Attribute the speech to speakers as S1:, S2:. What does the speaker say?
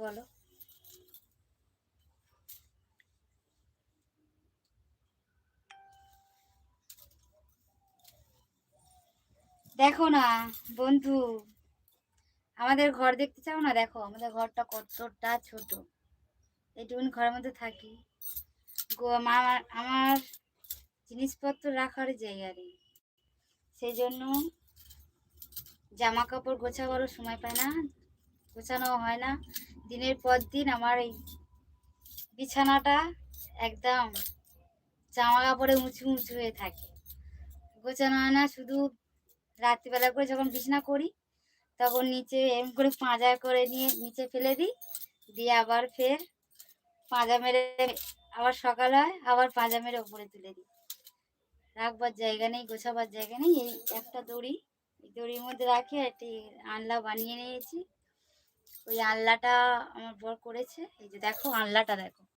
S1: বলো। দেখো না বন্ধু, আমাদের ঘর দেখতে চাও না? দেখো আমাদের ঘরটা কতটা ছোট। এইটুকুন ঘরের মধ্যে থাকি। আমার জিনিসপত্র রাখার জায়গা নেই, সেই জন্য জামা কাপড় গোছাবারও সময় পায় না, গোছানো হয় না। দিনের পর দিন আমার এই বিছানাটা একদম জামা কাপড়ে উঁচু উঁচু হয়ে থাকে, গোছানো হয় না। শুধু রাত্রিবেলা করে যখন বিছানা করি তখন নিচে এম করে পাঁজা করে নিয়ে নিচে ফেলে দিই, দিয়ে আবার ফের পাঁজা মেরে আবার সকাল হয় আবার পাঁজা মেরে ওপরে তুলে দিই। রাখবার জায়গা নেই, গোছাবার জায়গা নেই। এই একটা দড়ি, এই দড়ির মধ্যে রাখি একটি আনলা বানিয়ে নিয়েছি। ওই আনলাটা আমার বর করেছে। এই যে দেখো আনলাটা দেখো।